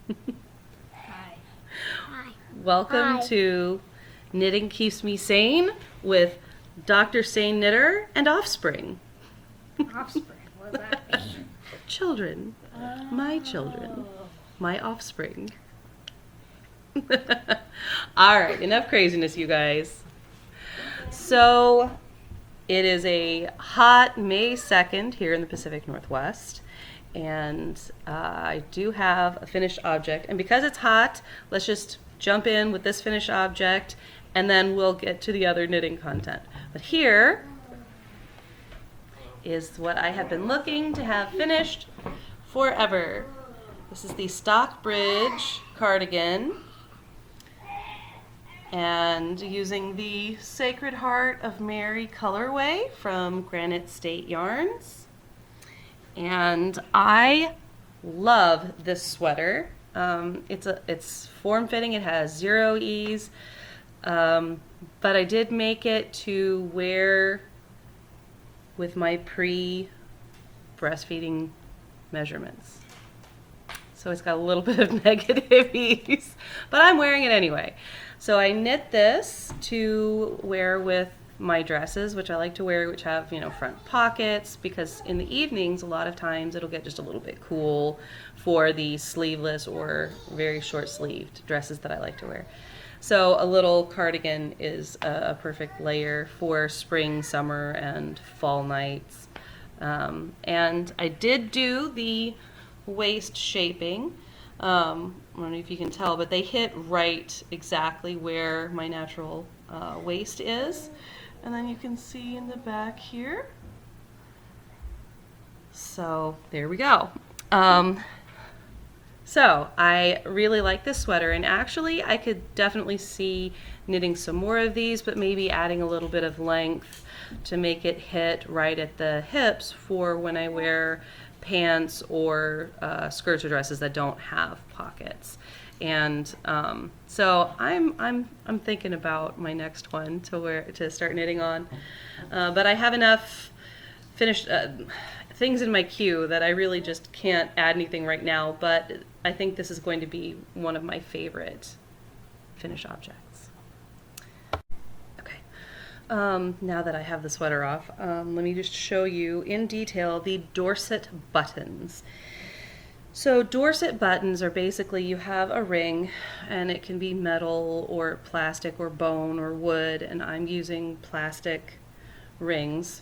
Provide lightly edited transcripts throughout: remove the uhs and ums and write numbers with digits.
Hi. Hi. Welcome Hi. to Knitting Keeps Me Sane with Dr. Sane Knitter and Offspring. Offspring. What does that mean? Children. My children. Oh. My offspring. All right, enough craziness, you guys. So, it is a hot May 2nd here in the Pacific Northwest. And I do have a finished object. And because it's hot, let's just jump in with this finished object and then we'll get to the other knitting content. But here is what I have been looking to have finished forever. This is the Stockbridge cardigan. And using the Sacred Heart of Mary colorway from Granite State Yarns. And I love this sweater. It's form-fitting. It has 0 ease, but I did make it to wear with my pre-breastfeeding measurements. So it's got a little bit of negative ease, but I'm wearing it anyway. So I knit this to wear with my dresses, which I like to wear, which have, front pockets, because in the evenings, a lot of times it'll get just a little bit cool for the sleeveless or very short sleeved dresses that I like to wear. So a little cardigan is a perfect layer for spring, summer, and fall nights. And I did do the waist shaping. I don't know if you can tell, but they hit right exactly where my natural waist is. And then you can see in the back here. So there we go. So I really like this sweater, and actually I could definitely see knitting some more of these, but maybe adding a little bit of length to make it hit right at the hips for when I wear pants or skirts or dresses that don't have pockets. And so I'm thinking about my next one to start knitting on, but I have enough finished things in my queue that I really just can't add anything right now. But I think this is going to be one of my favorite finished objects. Okay. Now that I have the sweater off, let me just show you in detail the Dorset buttons. So Dorset buttons are basically, you have a ring, and it can be metal or plastic or bone or wood, and I'm using plastic rings,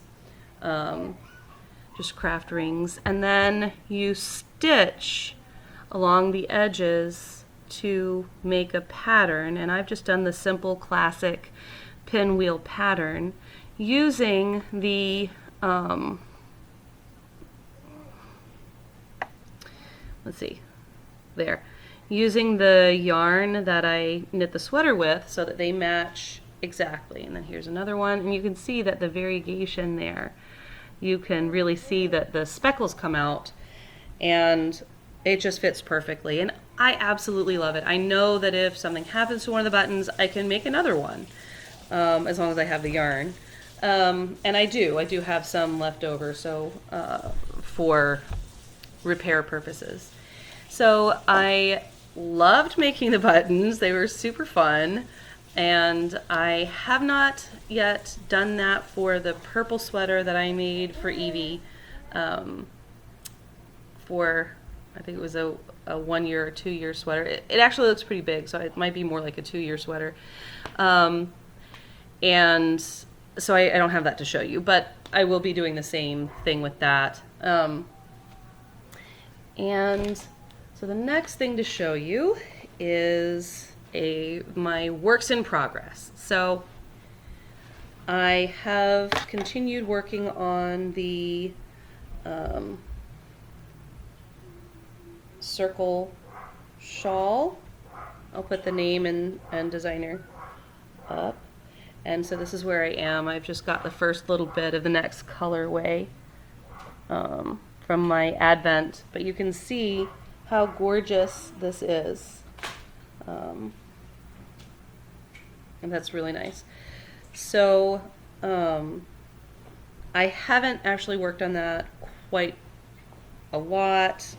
just craft rings, and then you stitch along the edges to make a pattern, and I've just done the simple classic pinwheel pattern using the let's see, there, using the yarn that I knit the sweater with so that they match exactly. And then here's another one, and you can see that the variegation there, you can really see that the speckles come out, and it just fits perfectly. And I absolutely love it. I know that if something happens to one of the buttons, I can make another one, as long as I have the yarn. And I do have some left over, so for repair purposes. So I loved making the buttons. They were super fun. And I have not yet done that for the purple sweater that I made for Evie, for, I think it was a 1 year or 2 year sweater. It actually looks pretty big, so it might be more like a 2-year sweater. And so I don't have that to show you, but I will be doing the same thing with that. And so the next thing to show you is my works in progress. So I have continued working on the circle shawl. I'll put the name and designer up. And so this is where I am. I've just got the first little bit of the next colorway from my Advent, but you can see how gorgeous this is. And that's really nice. So I haven't actually worked on that quite a lot.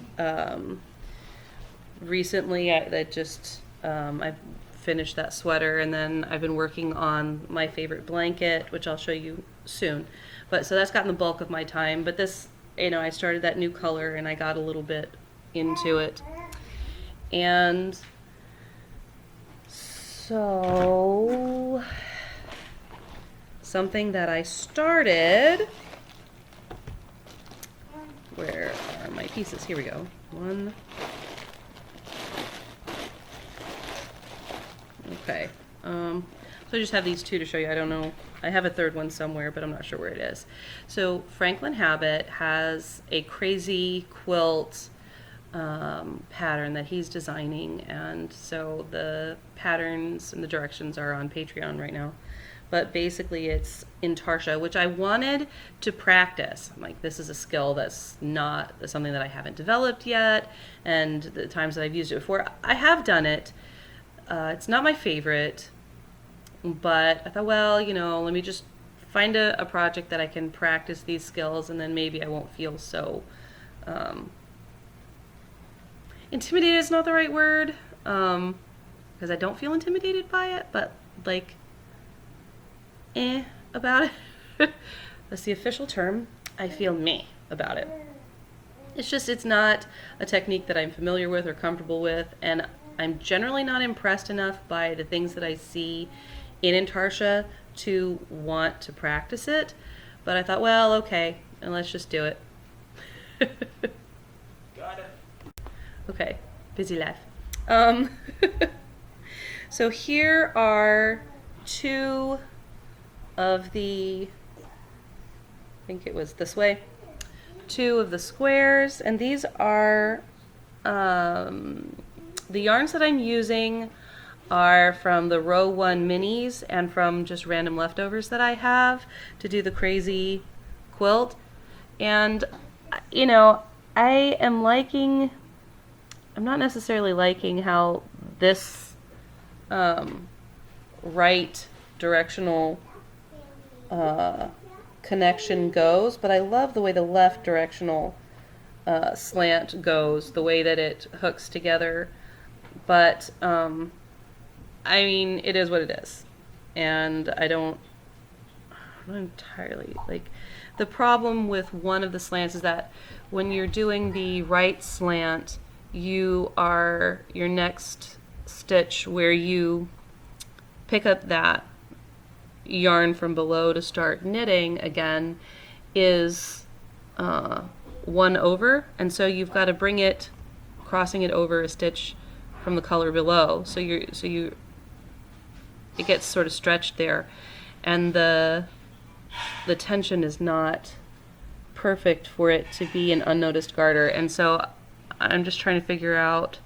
recently I finished that sweater, and then I've been working on my favorite blanket, which I'll show you soon. But so that's gotten the bulk of my time. But this, I started that new color and I got a little bit into it. And so something that I started, where are my pieces? Here we go. One. Okay. So I just have these two to show you. I don't know. I have a third one somewhere, but I'm not sure where it is. So Franklin Habit has a crazy quilt pattern that he's designing, and so the patterns and the directions are on Patreon right now. But basically it's intarsia, which I wanted to practice. I'm like, this is a skill that's not something that I haven't developed yet, and the times that I've used it before, I have done it. It's not my favorite, but I thought, well, let me just find a project that I can practice these skills, and then maybe I won't feel so intimidated is not the right word, because I don't feel intimidated by it, but like about it. That's the official term. I feel meh about it. It's not a technique that I'm familiar with or comfortable with, and I'm generally not impressed enough by the things that I see in intarsia to want to practice it. But I thought, well, okay, and let's just do it. Got it. Okay, busy life. So here are two of the, I think it was this way, two of the squares, and these are the yarns that I'm using are from the row 1 minis and from just random leftovers that I have to do the crazy quilt. And I am liking, I'm not necessarily liking how this right directional connection goes, but I love the way the left directional slant goes, the way that it hooks together. But I mean, it is what it is, and I'm not entirely like, the problem with one of the slants is that when you're doing the right slant, your next stitch where you pick up that yarn from below to start knitting again is 1 over, and so you've got to bring it, crossing it over a stitch from the color below, so it gets sort of stretched there, and the tension is not perfect for it to be an unnoticed garter. And so I'm just trying to figure out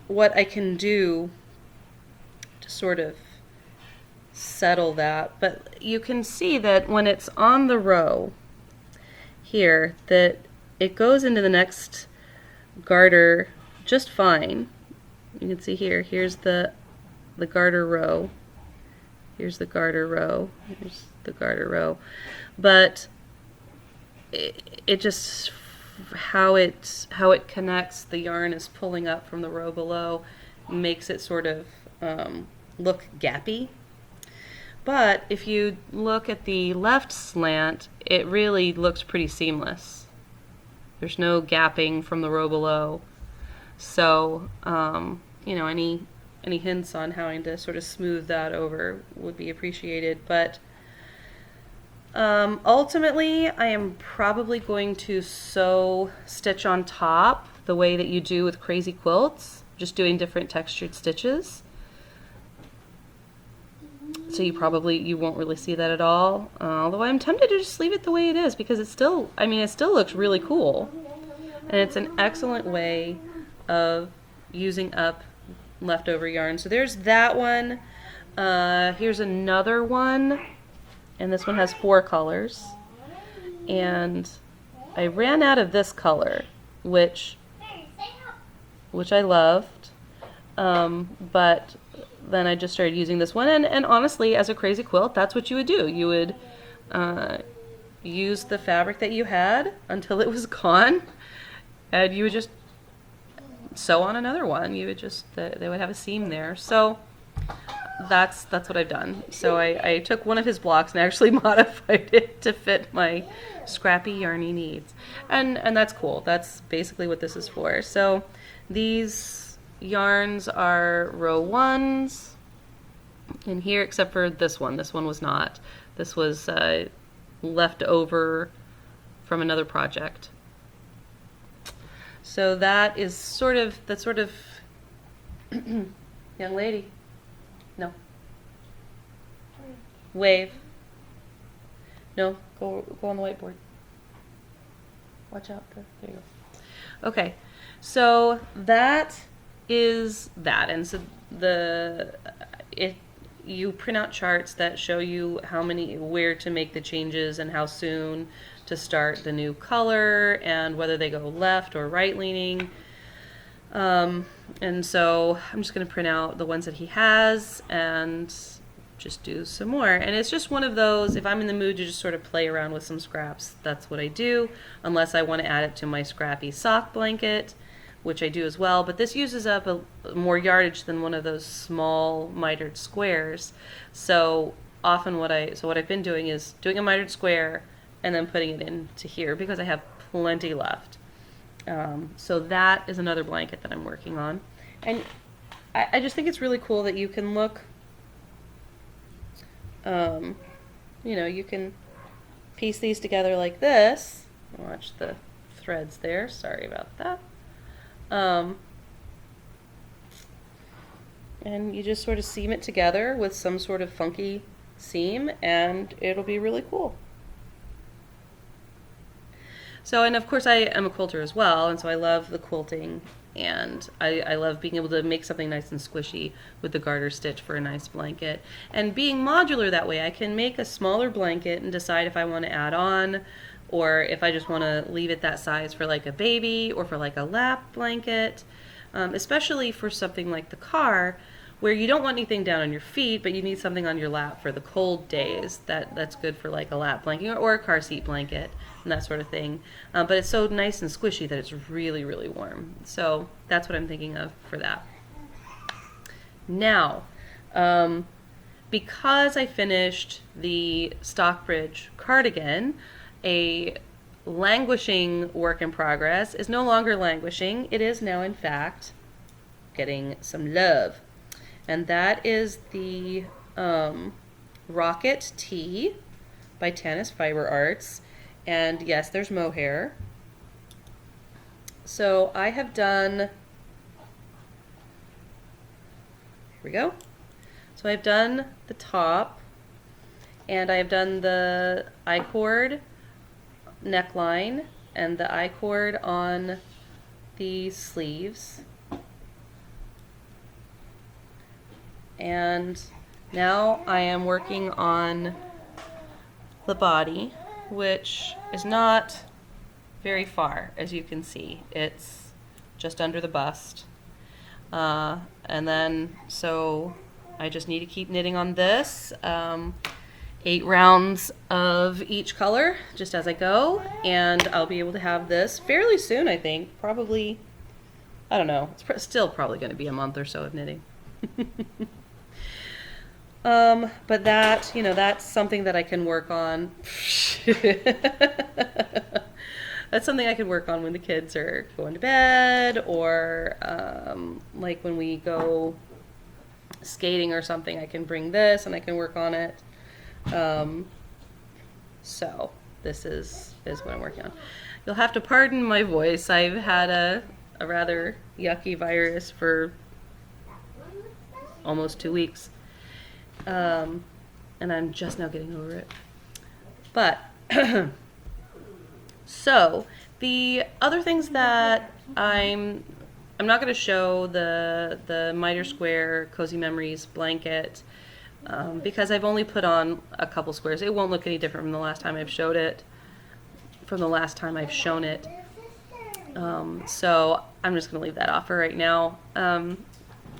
what I can do to sort of settle that. But you can see that when it's on the row here, that it goes into the next garter just fine. You can see here's the garter row, here's the garter row, here's the garter row, but it just, how it connects, the yarn is pulling up from the row below, makes it sort of look gappy. But if you look at the left slant, it really looks pretty seamless. There's no gapping from the row below. So, any hints on how to sort of smooth that over would be appreciated. But ultimately, I am probably going to sew stitch on top the way that you do with crazy quilts, just doing different textured stitches. So you won't really see that at all. Although I'm tempted to just leave it the way it is, because it still looks really cool. And it's an excellent way of using up leftover yarn. So there's that one. Here's another one, and this one has 4 colors. And I ran out of this color, which I loved, but then I just started using this one, and honestly, as a crazy quilt, that's what you would do. You would use the fabric that you had until it was gone, and you would just sew on another one. You would just, they would have a seam there. So that's what I've done. So I took one of his blocks and actually modified it to fit my scrappy yarny needs. And that's cool. That's basically what this is for. So these yarns are row 1s in here, except for this one. This one was not. This was left over from another project. So that is sort of young lady. No. Wave. No, go on the whiteboard. Watch out. There you go. Okay. So that is that. And so you print out charts that show you where to make the changes and how soon to start the new color and whether they go left or right leaning. And so I'm just going to print out the ones that he has and just do some more. And it's just one of those, if I'm in the mood to just sort of play around with some scraps, that's what I do, unless I want to add it to my scrappy sock blanket, which I do as well. But this uses up more yardage than one of those small mitered squares. So often what I've been doing is doing a mitered square and then putting it into here because I have plenty left. So that is another blanket that I'm working on. And I just think it's really cool that you can look, you can piece these together like this. Watch the threads there, sorry about that. And you just sort of seam it together with some sort of funky seam and it'll be really cool. So, and of course I am a quilter as well, and so I love the quilting, and I love being able to make something nice and squishy with the garter stitch for a nice blanket. And being modular that way, I can make a smaller blanket and decide if I want to add on, or if I just want to leave it that size for like a baby, or for like a lap blanket, especially for something like the car, where you don't want anything down on your feet, but you need something on your lap for the cold days. That's good for like a lap blanket or a car seat blanket and that sort of thing. But it's so nice and squishy that it's really, really warm. So that's what I'm thinking of for that. Now, because I finished the Stockbridge cardigan, a languishing work in progress is no longer languishing. It is now, in fact, getting some love. And that is the Rocket Tee by Tanis Fiber Arts. And yes, there's mohair. So I have done, here we go. So I've done the top, and I've done the I-cord neckline and the I-cord on the sleeves. And now I am working on the body, which is not very far, as you can see. It's just under the bust. And then, so I just need to keep knitting on this. 8 rounds of each color, just as I go, and I'll be able to have this fairly soon, I think. Probably, I don't know, it's still probably going to be a month or so of knitting. But that, that's something that I can work on. That's something I can work on when the kids are going to bed, or like when we go skating or something, I can bring this and I can work on it. So this is what I'm working on. You'll have to pardon my voice. I've had a rather yucky virus for almost 2 weeks. And I'm just now getting over it. But, so, the other things that I'm not going to show the Miter Square Cozy Memories blanket, because I've only put on a couple squares. It won't look any different from the last time I've shown it. So I'm just going to leave that off for right now.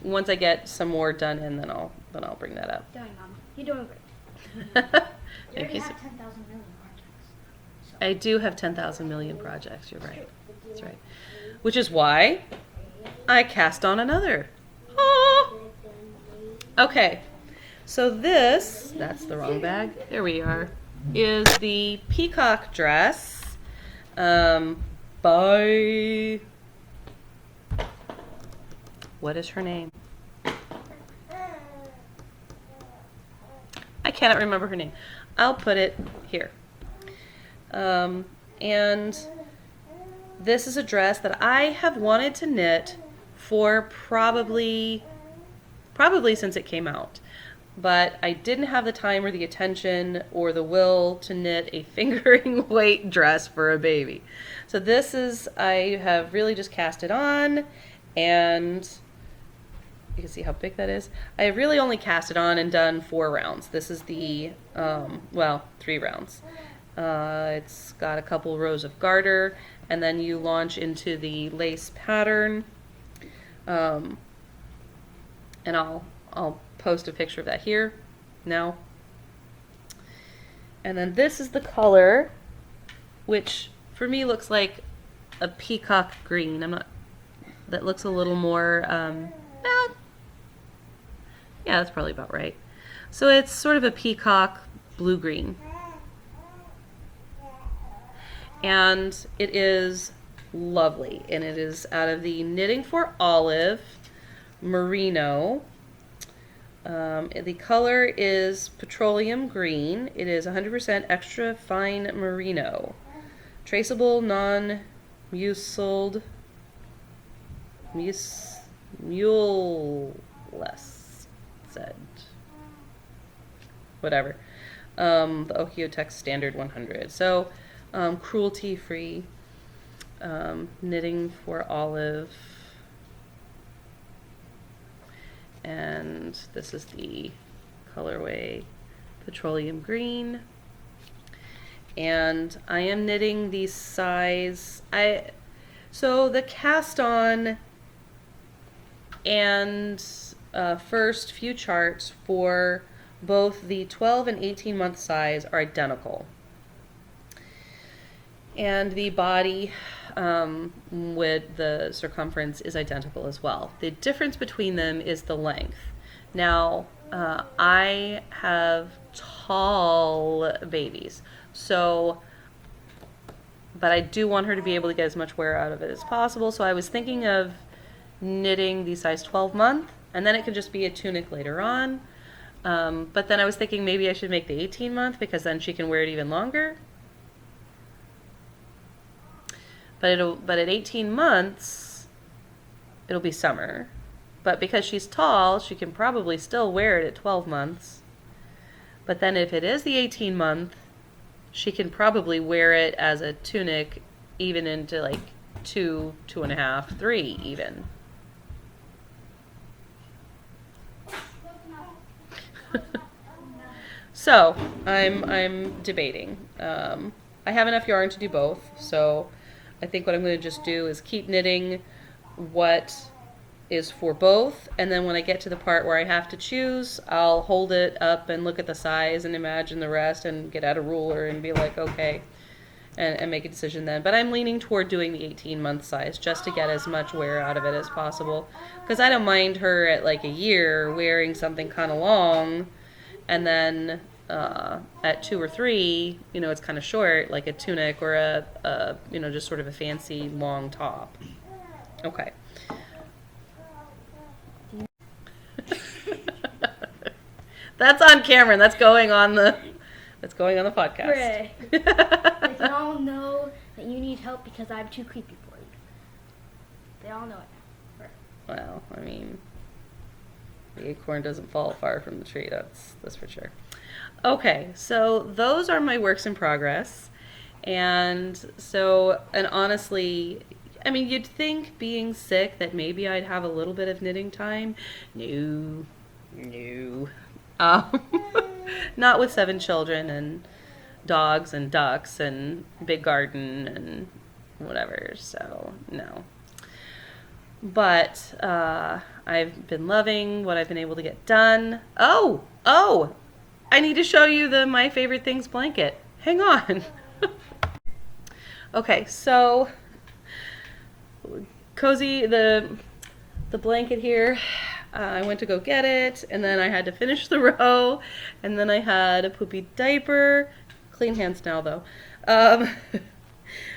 Once I get some more done in, then I'll bring that up. Doing, Mom. You're doing great. Thank you. You have 10,000 million projects. So. I do have 10,000 million projects. You're right. That's right. Which is why I cast on another. Oh. Okay, so this, that's the wrong bag. There we are. Is the peacock dress by, what is her name? I cannot remember her name. I'll put it here. And this is a dress that I have wanted to knit for probably since it came out. But I didn't have the time or the attention or the will to knit a fingering weight dress for a baby. So this is, I have really just cast it on, and you can see how big that is. I have really only cast it on and done 4 rounds. This is the, well, 3 rounds. It's got a couple rows of garter, and then you launch into the lace pattern. And I'll post a picture of that here now. And then this is the color, which for me looks like a peacock green. That looks a little more, yeah, that's probably about right. So it's sort of a peacock blue-green. And it is lovely. And it is out of the Knitting for Olive Merino. The color is petroleum green. It is 100% extra fine merino. Traceable, non-museled, muleless, said. Whatever. The Okiotex Standard 100. So, cruelty-free, Knitting for Olive. And this is the colorway petroleum green. And I am knitting the size, so the cast on and first few charts for both the 12 and 18 month size are identical. And the body with the circumference is identical as well. The difference between them is the length. Now, I have tall babies, so, but I do want her to be able to get as much wear out of it as possible, so I was thinking of knitting the size 12 month, and then it can just be a tunic later on. But then I was thinking maybe I should make the 18 month, because then she can wear it even longer. But at 18 months, it'll be summer. But because she's tall, she can probably still wear it at 12 months. But then if it is the 18 month, she can probably wear it as a tunic even into like 2, 2.5, 3 even. So I'm debating. I have enough yarn to do both, so I think what I'm going to just do is keep knitting what is for both, and then when I get to the part where I have to choose, I'll hold it up and look at the size and imagine the rest and get out a ruler and be like, okay, and make a decision then. But I'm leaning toward doing the 18-month size just to get as much wear out of it as possible, because I don't mind her at like a year wearing something kind of long, and then at 2 or 3, you know, it's kind of short, like a tunic or a you know, just sort of a fancy long top. Okay. That's on camera. That's going on the podcast. Hooray. They can all know that you need help because I'm too creepy for you. They all know it now. Well, I mean, the acorn doesn't fall far from the tree. That's for sure. Okay, so those are my works in progress. And honestly, I mean, you'd think being sick that maybe I'd have a little bit of knitting time. No. Not with 7 children and dogs and ducks and big garden and whatever, so no. But I've been loving what I've been able to get done. Oh! I need to show you the My Favorite Things blanket. Hang on. Okay, so Cozy, the the blanket here. I went to go get it, and then I had to finish the row, and then I had a poopy diaper. Clean hands now, though.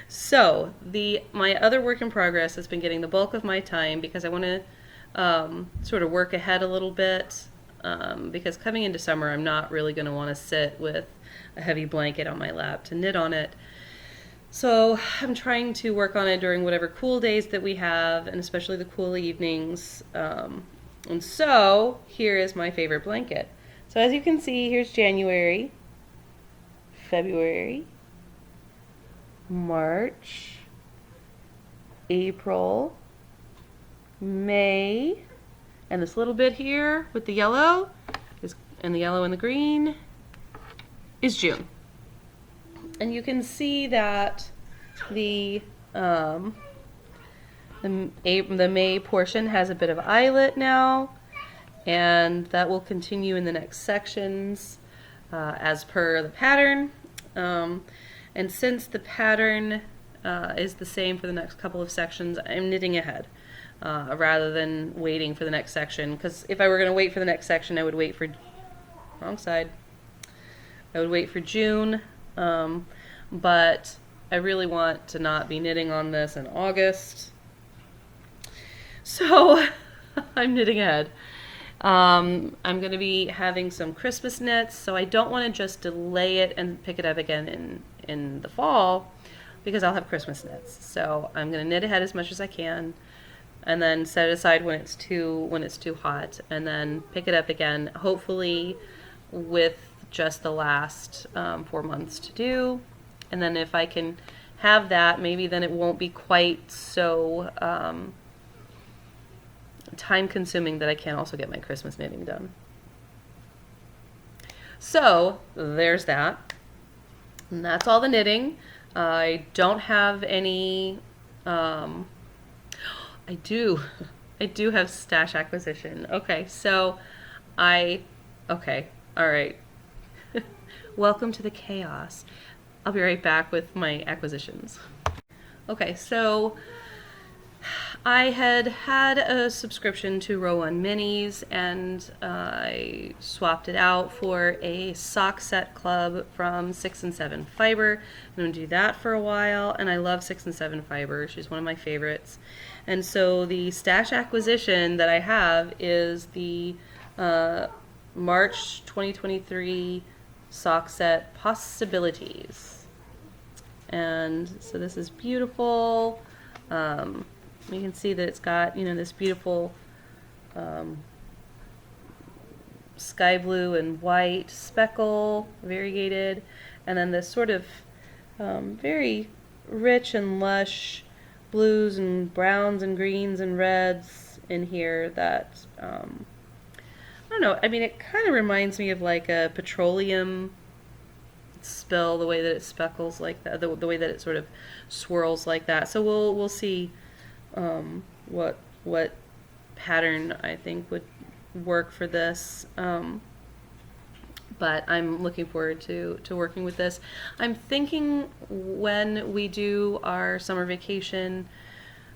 So my other work in progress has been getting the bulk of my time because I want to sort of work ahead a little bit, because coming into summer, I'm not really going to want to sit with a heavy blanket on my lap to knit on it. So I'm trying to work on it during whatever cool days that we have, and especially the cool evenings. And so here is my favorite blanket. So as you can see, here's January, February, March, April, May, and this little bit here with the yellow and the yellow and the green is June. And you can see that the May portion has a bit of eyelet now, and that will continue in the next sections as per the pattern. And since the pattern is the same for the next couple of sections, I'm knitting ahead rather than waiting for the next section. Because if I were going to wait for the next section, I would wait for wrong side. I would wait for June. But I really want to not be knitting on this in August. So I'm knitting ahead. I'm going to be having some Christmas knits, so I don't want to just delay it and pick it up again in the fall because I'll have Christmas knits. So I'm going to knit ahead as much as I can and then set it aside when it's too hot, and then pick it up again, hopefully with just the last 4 months to do. And then if I can have that, maybe then it won't be quite so time consuming that I can't also get my Christmas knitting done. So there's that. And that's all the knitting. I don't have any, I do have stash acquisition. Okay, so okay, all right. Welcome to the chaos. I'll be right back with my acquisitions. Okay, so I had a subscription to Row 1 Minis, and I swapped it out for a sock set club from 6 and 7 Fiber. I'm going to do that for a while, and I love 6 and 7 Fiber. She's one of my favorites. And so the stash acquisition that I have is the March 2023 sock set Possibilities. And so this is beautiful. You can see that it's got, this beautiful sky blue and white speckle, variegated, and then this sort of very rich and lush blues and browns and greens and reds in here that, I don't know, I mean, it kind of reminds me of like a petroleum spill, the way that it speckles like that, the way that it sort of swirls like that. So we'll see what pattern I think would work for this, but I'm looking forward to working with this. I'm thinking when we do our summer vacation,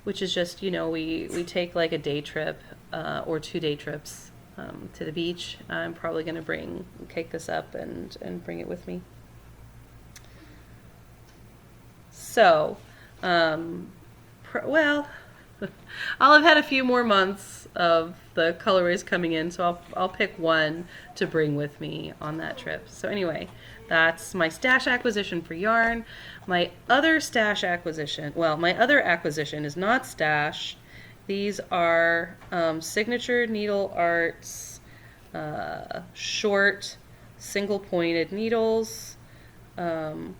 which is just, we take like a day trip or 2 day trips to the beach, I'm probably going to cake this up and bring it with me. So, well, I'll have had a few more months of the colorways coming in, so I'll pick one to bring with me on that trip. So anyway, that's my stash acquisition for yarn. My other acquisition is not stash. These are Signature Needle Arts short single pointed needles. I'll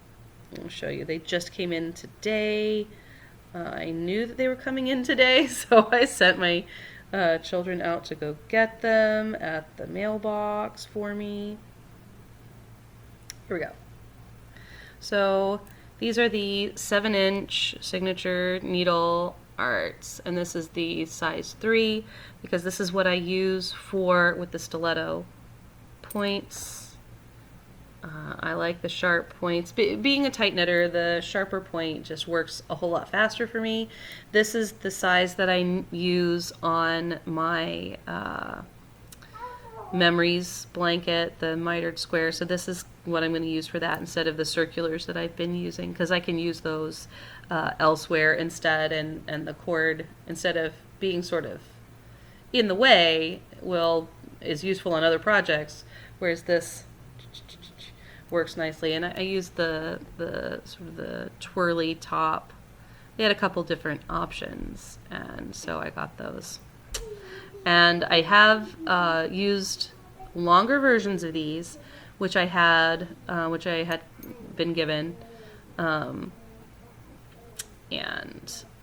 show you. They just came in today. I knew that they were coming in today, so I sent my children out to go get them at the mailbox for me. Here we go. So these are the 7-inch Signature Needle Arts, and this is the size 3 because this is what I use with the stiletto points. I like the sharp points. Being a tight knitter, the sharper point just works a whole lot faster for me. This is the size that I use on my Memories blanket, the mitered square. So this is what I'm going to use for that instead of the circulars that I've been using, because I can use those elsewhere instead, and the cord, instead of being sort of in the way, is useful on other projects, whereas this works nicely. And I use the sort of the twirly top. They had a couple different options, and so I got those. And I have used longer versions of these, which I had been given, and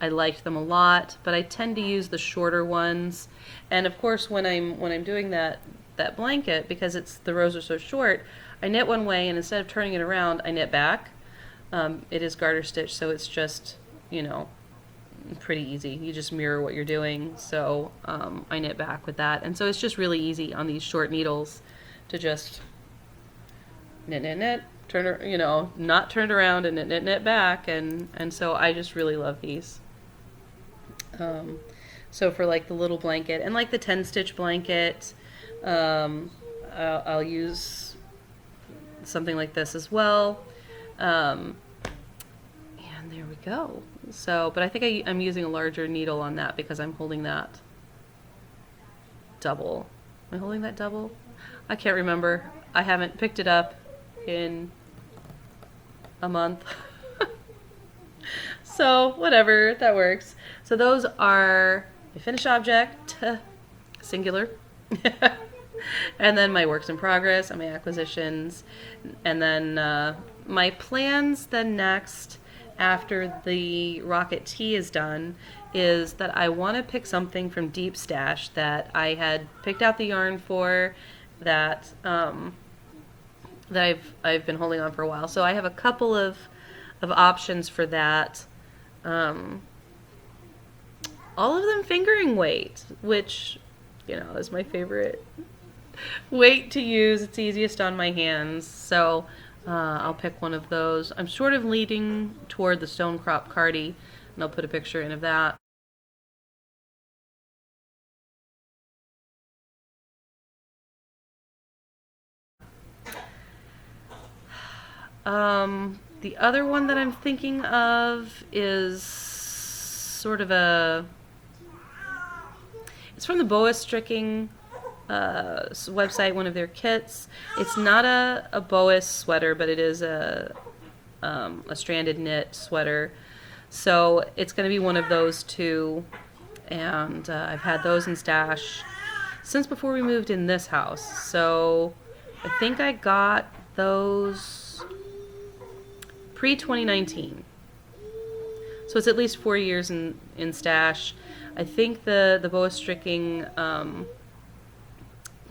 I liked them a lot. But I tend to use the shorter ones. And of course, when I'm doing that blanket, because the rows are so short, I knit one way, and instead of turning it around, I knit back. It is garter stitch, so it's just, you know, pretty easy. You just mirror what you're doing. So I knit back with that, and so it's just really easy on these short needles to just knit, turn, you know, not turned around, and knit back, and so I just really love these. So for like the little blanket and like the 10-stitch blanket, I'll use something like this as well. And there we go. So, but I think I'm using a larger needle on that because I'm holding that double. Am I holding that double? I can't remember. I haven't picked it up in a month. So whatever, that works. So those are my finished object, singular, and then my works in progress and my acquisitions, and then my plans then next, after the Rocket Tea is done, is that I want to pick something from Deep Stash that I had picked out the yarn for, that that I've been holding on for a while. So I have a couple of options for that. All of them fingering weight, which, you know, is my favorite weight to use. It's easiest on my hands, so I'll pick one of those. I'm sort of leaning toward the Stone Crop Cardi, and I'll put a picture in of that. The other one that I'm thinking of is sort of it's from the Boa Stricking website, one of their kits. It's not a Boas sweater, but it is a stranded knit sweater. So it's going to be one of those two, and I've had those in stash since before we moved in this house. So I think I got those pre-2019. So it's at least 4 years in stash. I think the Boa Stricking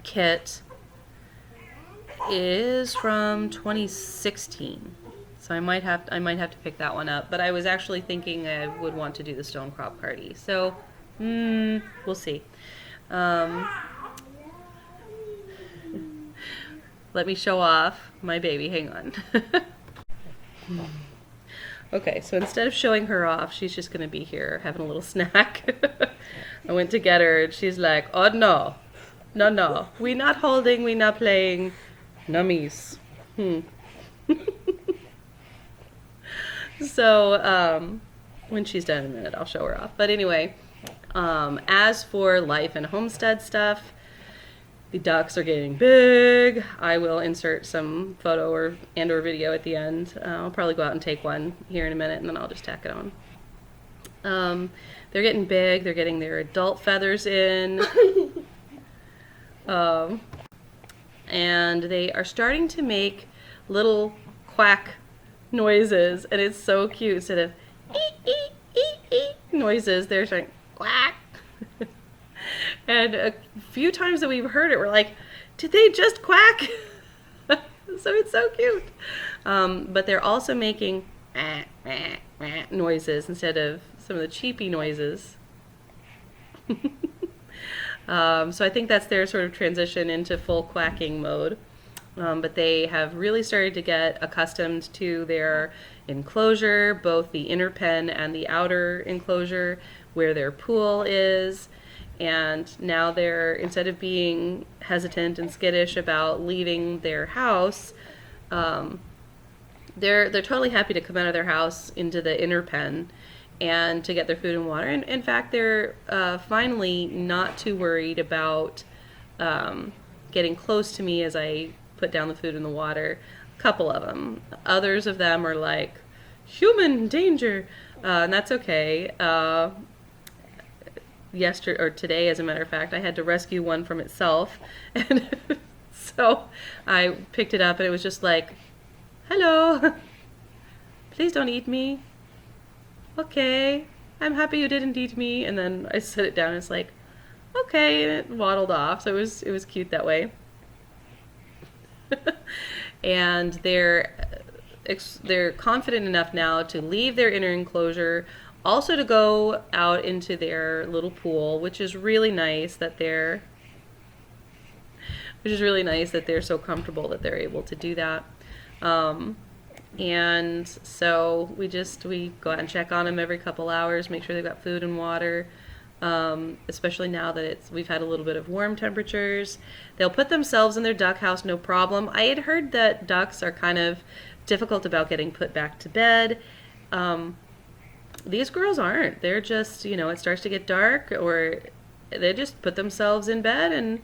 kit is from 2016. So I might have to pick that one up. But I was actually thinking I would want to do the Stone Crop Cardi. So we'll see. Let me show off my baby. Hang on. Okay, so instead of showing her off, she's just going to be here having a little snack. I went to get her, and she's like, oh no, no, we not holding, we not playing, nummies. So, when she's done in a minute, I'll show her off. But anyway, as for life and homestead stuff, the ducks are getting big. I will insert some photo or video at the end. I'll probably go out and take one here in a minute, and then I'll just tack it on. They're getting big. They're getting their adult feathers in. And they are starting to make little quack noises, and it's so cute. Instead of eek, eek, eek, eek noises, they're saying quack. And a few times that we've heard it, we're like, did they just quack? So it's so cute. But they're also making noises instead of some of the cheepy noises. So I think that's their sort of transition into full quacking mode. but they have really started to get accustomed to their enclosure, both the inner pen and the outer enclosure where their pool is. And now they're, instead of being hesitant and skittish about leaving their house, they're totally happy to come out of their house into the inner pen and to get their food and water. And in fact, they're finally not too worried about getting close to me as I put down the food and the water. A couple of them. Others of them are like, human danger, and that's okay. Yesterday or today, as a matter of fact, I had to rescue one from itself, and so I picked it up, and it was just like, "Hello, please don't eat me." Okay, I'm happy you didn't eat me, and then I set it down. And it's like, okay, and it waddled off. So it was cute that way. And they're confident enough now to leave their inner enclosure, also to go out into their little pool, which is really nice that they're so comfortable that they're able to do that. And so we go out and check on them every couple hours, make sure they've got food and water. Especially now that we've had a little bit of warm temperatures. They'll put themselves in their duck house, no problem. I had heard that ducks are kind of difficult about getting put back to bed. These girls aren't. They're just, it starts to get dark, or they just put themselves in bed, and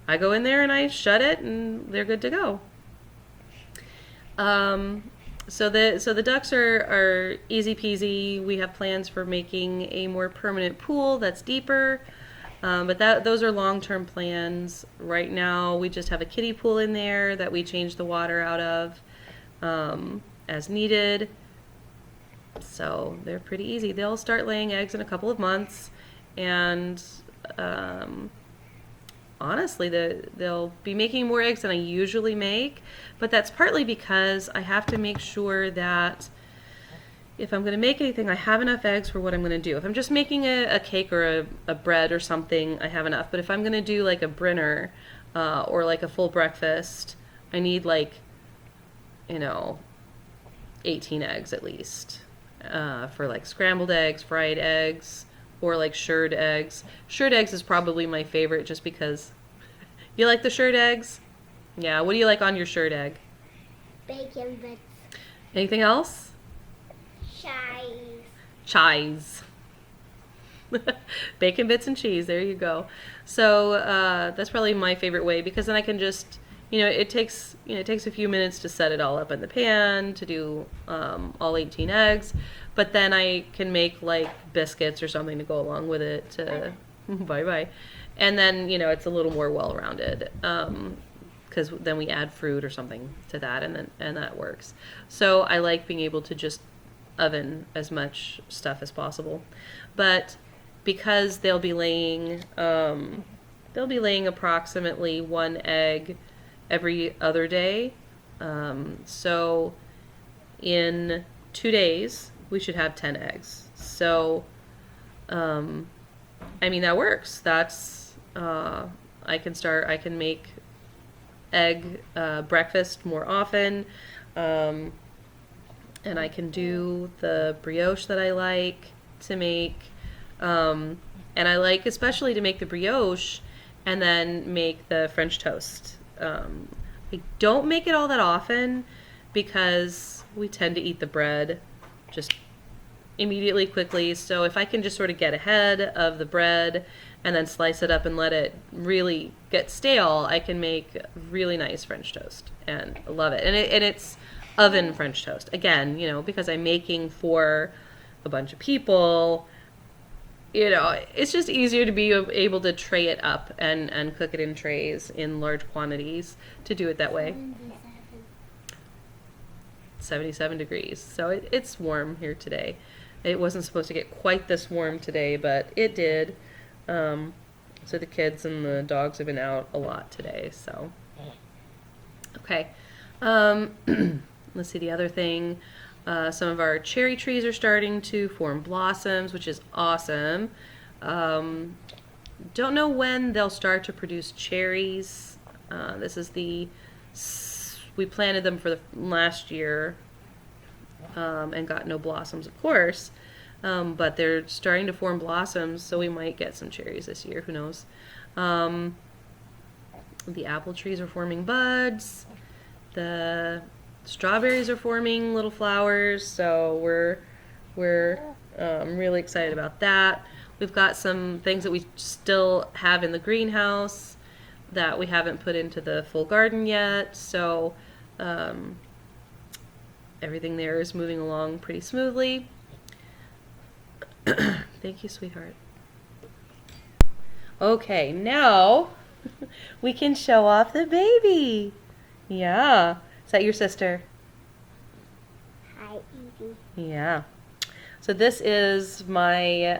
I go in there and I shut it, and they're good to go. So the ducks are easy peasy. We have plans for making a more permanent pool that's deeper, but those are long-term plans. Right now, we just have a kiddie pool in there that we change the water out of as needed. So they're pretty easy. They'll start laying eggs in a couple of months, and honestly, they'll be making more eggs than I usually make, but that's partly because I have to make sure that if I'm going to make anything, I have enough eggs for what I'm going to do. If I'm just making a cake or a bread or something, I have enough. But if I'm going to do like a brinner or like a full breakfast, I need 18 eggs at least for like scrambled eggs, fried eggs, or like shirred eggs. Shirred eggs is probably my favorite just because. You like the shirred eggs? Yeah, what do you like on your shirred egg? Bacon bits. Anything else? Cheese. Bacon bits and cheese, there you go. So that's probably my favorite way, because then I can just, it takes a few minutes to set it all up in the pan, to do all 18 eggs, but then I can make like biscuits or something to go along with it to, bye. And then, it's a little more well-rounded, because then we add fruit or something to that, and that works. So I like being able to just oven as much stuff as possible. But because they'll be laying approximately one egg every other day. So in 2 days, we should have 10 eggs. So, that works. That's, I can make egg breakfast more often. And I can do the brioche that I like to make. And I like especially to make the brioche and then make the French toast. I don't make it all that often because we tend to eat the bread just immediately, quickly. So if I can just sort of get ahead of the bread and then slice it up and let it really get stale, I can make really nice French toast, and I love it. And it's oven French toast. Again, because I'm making for a bunch of people, it's just easier to be able to tray it up and cook it in trays in large quantities, to do it that way. 77 degrees. So it's warm here today. It wasn't supposed to get quite this warm today, but it did. So the kids and the dogs have been out a lot today, so. Okay. Let's see the other thing. Some of our cherry trees are starting to form blossoms, which is awesome. Don't know when they'll start to produce cherries. This is the we planted them for the last year and got no blossoms, of course. But they're starting to form blossoms, so we might get some cherries this year. Who knows? The apple trees are forming buds. The strawberries are forming little flowers, so we're really excited about that. We've got some things that we still have in the greenhouse that we haven't put into the full garden yet, so everything there is moving along pretty smoothly. Thank you, sweetheart. Okay, now we can show off the baby. Yeah. Is that your sister? Hi, Evie. Yeah. So this is my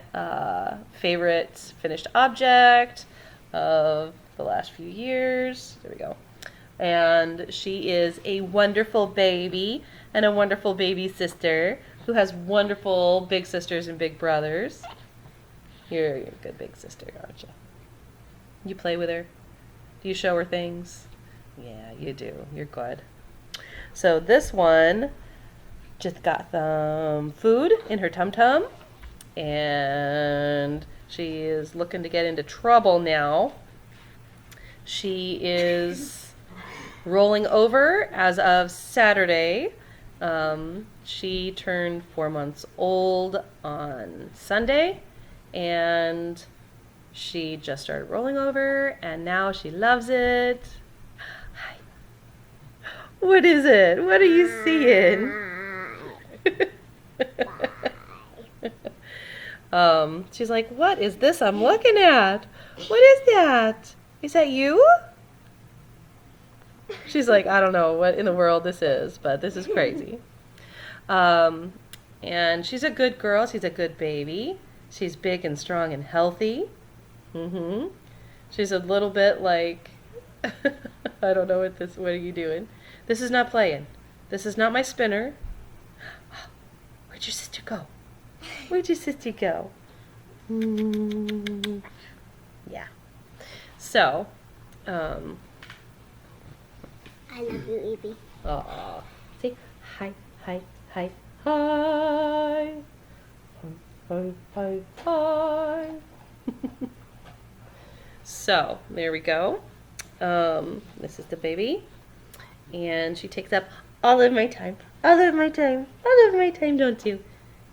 favorite finished object of the last few years. There we go. And she is a wonderful baby and a wonderful baby sister who has wonderful big sisters and big brothers. You're a good big sister, aren't you? You play with her? Do you show her things? Yeah, you do. You're good. So this one just got some food in her tum-tum, and she is looking to get into trouble now. She is rolling over as of Saturday. She turned 4 months old on Sunday, and she just started rolling over, and now she loves it. Hi. What is it? What are you seeing? She's like, what is this I'm looking at? What is that? Is that you? She's like, I don't know what in the world this is, but this is crazy. And she's a good girl. She's a good baby. She's big and strong and healthy. She's a little bit like, I don't know what are you doing? This is not playing. This is not my spinner. Where'd your sister go? Where'd your sister go? Yeah. So, I love you, Evie. aw. Say hi, hi, hi, hi. Hi, hi, hi. So, there we go. This is the baby. And she takes up all of my time. All of my time. All of my time, don't you?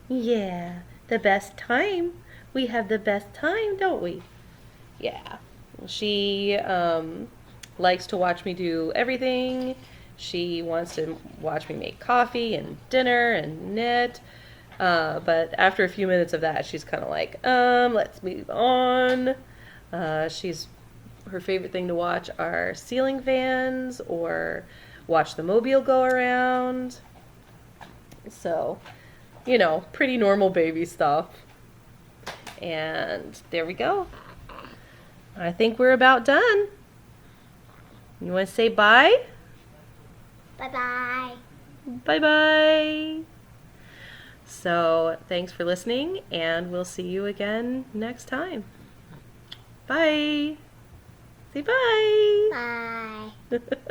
Yeah. The best time. We have the best time, don't we? Yeah. She likes to watch me do everything. She wants to watch me make coffee and dinner and knit. But after a few minutes of that, she's kind of like, let's move on. Her favorite thing to watch are ceiling fans or watch the mobile go around. So, you know, pretty normal baby stuff. And there we go. I think we're about done. You want to say bye? Bye-bye. Bye-bye. So, thanks for listening, and we'll see you again next time. Bye. Say bye. Bye.